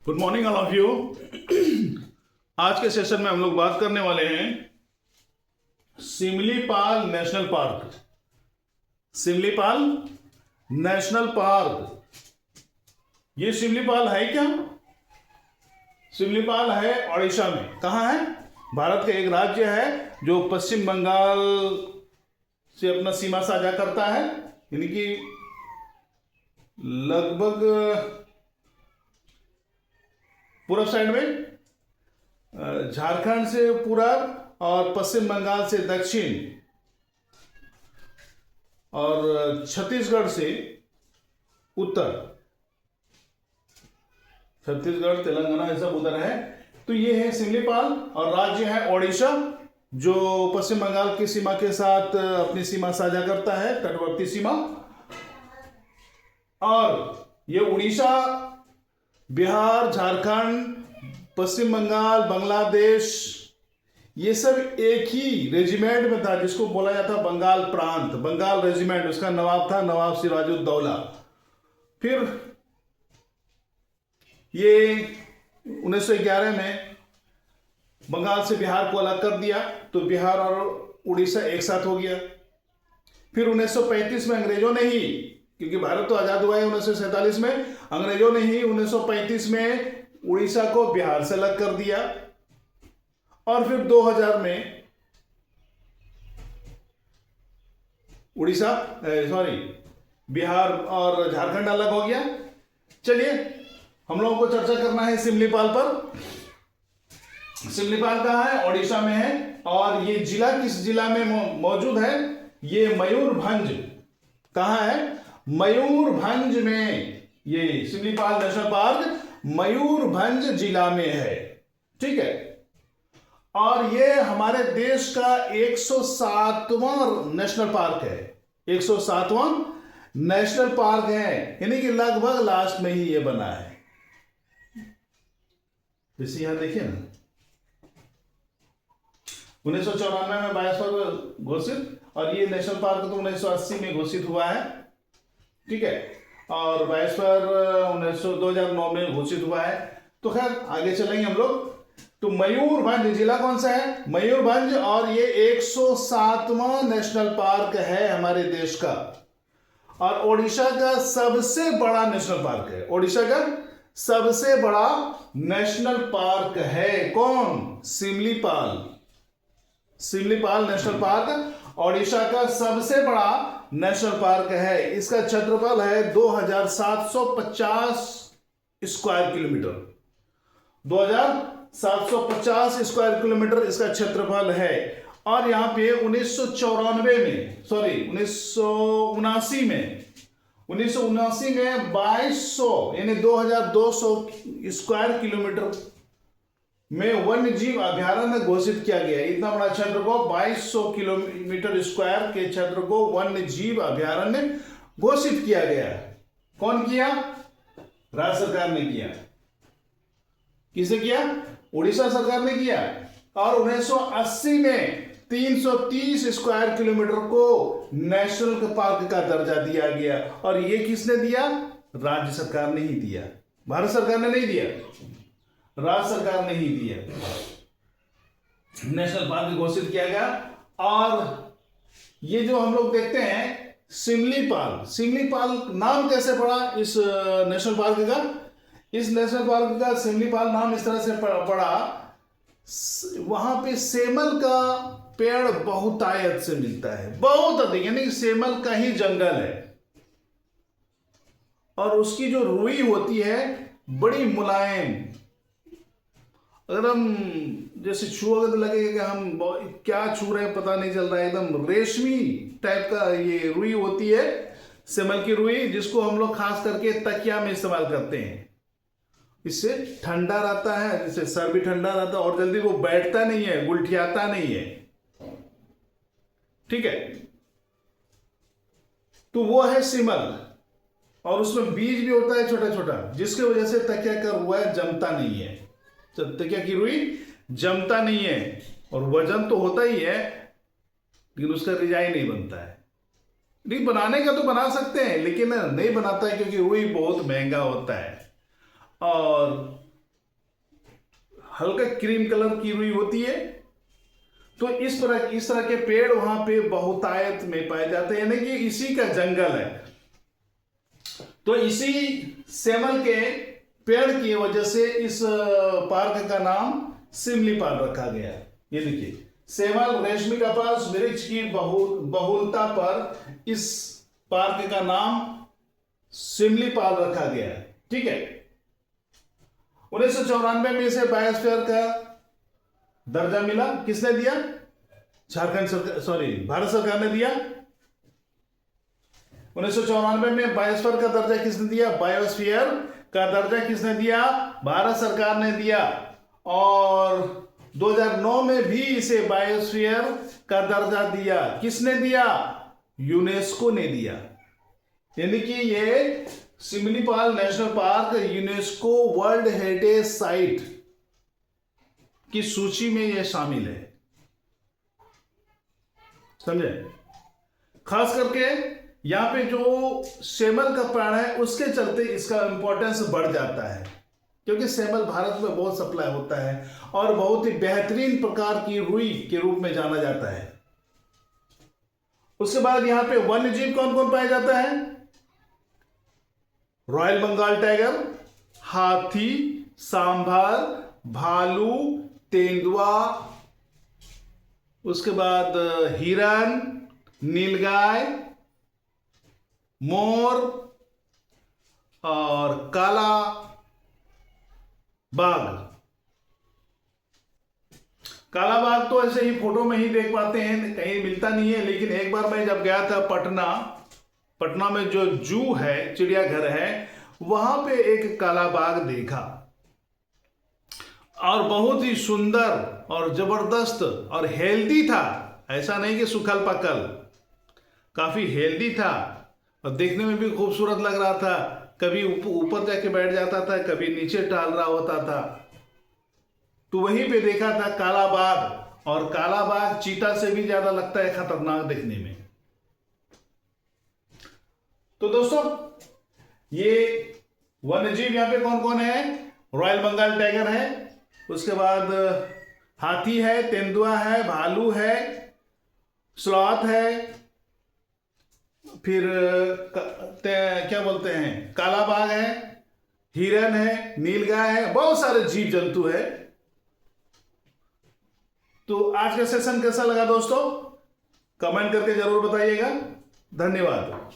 Good morning all of you. आज के session में हम लोग बात करने वाले हैं Similipal national park. Similipal national park, ये सिमलीपाल है क्या? सिमलीपाल है ओडिशा में। कहाँ है? भारत का एक राज्य है जो पश्चिम बंगाल से अपना सीमा साझा करता है, यानी कि लगभग पूर्व साइड में झारखंड से पूरब और पश्चिम बंगाल से दक्षिण और छत्तीसगढ़ से उत्तर, छत्तीसगढ़ तेलंगाना ये सब उधर है। तो ये है सिमलीपाल और राज्य है ओडिशा जो पश्चिम बंगाल की सीमा के साथ अपनी सीमा साझा करता है, तटवर्ती सीमा। और ये उड़ीसा, बिहार, झारखंड, पश्चिम बंगाल, बांग्लादेश, ये सब एक ही रेजिमेंट में था जिसको बोला जाता बंगाल प्रांत, बंगाल रेजिमेंट। उसका नवाब था नवाब सिराजुद्दौला। फिर ये 1911 में बंगाल से बिहार को अलग कर दिया तो बिहार और उड़ीसा एक साथ हो गया। फिर 1935 में अंग्रेजों ने ही, क्योंकि भारत तो आजाद हुआ है 1947 में, अंग्रेजों ने ही 1935 में उड़ीसा को बिहार से अलग कर दिया। और फिर 2000 में बिहार और झारखंड अलग हो गया। चलिए हम लोगों को चर्चा करना है सिमलीपाल पर। सिमलीपाल कहाँ है? ओडिशा में है। और ये जिला किस जिला में मौजूद है? ये मयूरभंज। कहाँ है? मयूरभंज में। ये सिमलीपाल नेशनल पार्क मयूरभंज जिला में है। ठीक है। और ये हमारे देश का 107वां नेशनल पार्क है। 107वां नेशनल पार्क है, यानी कि लगभग लास्ट में ही ये बना है। जैसे यहां देखिए ना, 1994 में बायोस्फीयर घोषित, और ये नेशनल पार्क तो 1980 में घोषित हुआ है। ठीक है। और बायोस्फीयर 2009 में घोषित हुआ है। तो खैर आगे चलेंगे हम लोग। तो मयूरभंज जिला कौन सा है? मयूरभंज। और ये 107वां नेशनल पार्क है हमारे देश का, और ओडिशा का सबसे बड़ा नेशनल पार्क है। ओडिशा का सबसे बड़ा नेशनल पार्क है कौन? सिमलीपाल। सिमलीपाल नेशनल पार्क ओडिशा का सबसे बड़ा नेशनल पार्क है। इसका क्षेत्रफल है 2750 स्क्वायर किलोमीटर। 2750 स्क्वायर किलोमीटर इसका क्षेत्रफल है। और यहाँ पे 1979 में 2200 यानी 2200 स्क्वायर किलोमीटर में वन्य जीव अभ्यारण्य घोषित किया गया। इतना बड़ा क्षेत्र को, 2200 किलोमीटर स्क्वायर के क्षेत्र को वन्य जीव अभ्यारण्य घोषित किया गया। कौन किया? राज्य सरकार ने किया। किसे किया? उड़ीसा सरकार ने किया। और 1980 में 330 स्क्वायर किलोमीटर को नेशनल पार्क का दर्जा दिया गया। और ये किसने दिया? राज्य सरकार ने ही दिया, भारत सरकार ने नहीं दिया, राज्य सरकार ने ही दिया। नेशनल पार्क घोषित किया गया। और ये जो हम लोग देखते हैं सिमलीपाल, सिमलीपाल नाम कैसे पड़ा इस नेशनल पार्क का? इस नेशनल पार्क का सिमलीपाल नाम इस तरह से पड़ा, वहां पे सेमल का पेड़ बहुतायत से मिलता है, बहुत अधिक, यानी सेमल का ही जंगल है। और उसकी जो रुई होती है बड़ी मुलायम, अगर हम जैसे छुओगे तो लगेगा कि हम क्या छू रहे हैं, पता नहीं चल रहा है। एकदम रेशमी टाइप का ये रुई होती है, सेमल की रुई, जिसको हम लोग खास करके तकिया में इस्तेमाल करते हैं। इससे ठंडा रहता है, जिससे सर भी ठंडा रहता है और जल्दी वो बैठता नहीं है, गुलठियाता नहीं है। ठीक है। तो वो है सिमल, और उसमें बीज भी होता है छोटा छोटा, जिसकी वजह से तकिया का रुआ जमता नहीं है। तकिया की रुई जमता नहीं है, और वजन तो होता ही है, लेकिन उसका रिजाई नहीं बनता है। नहीं, बनाने का तो बना सकते हैं, लेकिन नहीं बनाता है क्योंकि रुई बहुत महंगा होता है। और हल्का क्रीम कलर की रुई होती है। तो इस तरह के पेड़ वहां पे बहुतायत में पाए जाते हैं, यानी कि इसी का जंगल है। तो इसी सेमल के पेड़ की वजह से इस पार्क का नाम सिमलीपाल रखा गया। ये देखिए, सेमल रेशमी कपास वृक्ष की बहुलता पर इस पार्क का नाम सिमलीपाल रखा गया है। ठीक है। 1994 में इसे बायोस्फीयर का दर्जा मिला। किसने दिया? झारखंड सरकार, भारत सरकार ने दिया। 1994 में बायोस्फीयर का दर्जा किसने दिया? बायोस्फीयर का दर्जा किसने दिया? भारत सरकार ने दिया। और 2009 में भी इसे बायोस्फीयर का दर्जा दिया। किसने दिया? यूनेस्को ने दिया। यानी कि ये Similipal national park UNESCO world heritage site की सूची में यह शामिल है। समझे? खास करके यहां पे जो सेमल का पेड़ है उसके चलते इसका इंपॉर्टेंस बढ़ जाता है, क्योंकि सेमल भारत में बहुत सप्लाई होता है और बहुत ही बेहतरीन प्रकार की रुई के रूप में जाना जाता है। उसके बाद यहां पे वन्य जीव कौन कौन पाया जाता है? रॉयल बंगाल टाइगर, हाथी, सांभर, भालू, तेंदुआ, उसके बाद हिरन, नीलगाय, मोर और काला बाघ। काला बाघ तो ऐसे ही फोटो में ही देख पाते हैं, कहीं मिलता नहीं है। लेकिन एक बार मैं जब गया था पटना में जो जू है, चिड़ियाघर है, वहां पे एक काला बाघ देखा और बहुत ही सुंदर और जबरदस्त और हेल्दी था। ऐसा नहीं कि सुखल पकल, काफी हेल्दी था और देखने में भी खूबसूरत लग रहा था। कभी ऊपर जाके बैठ जाता था, कभी नीचे टहल रहा होता था। तो वहीं पे देखा था काला बाघ, और काला बाघ चीता से भी ज्यादा लगता है खतरनाक देखने में। तो दोस्तों, ये वन्यजीव यहां पे कौन कौन है? रॉयल बंगाल टाइगर है, उसके बाद हाथी है, तेंदुआ है, भालू है, स्लॉथ है, फिर क्या बोलते हैं, काला बाघ है, हिरन है, नीलगाय है, बहुत सारे जीव जंतु है। तो आज का सेशन कैसा लगा दोस्तों? कमेंट करके जरूर बताइएगा। धन्यवाद।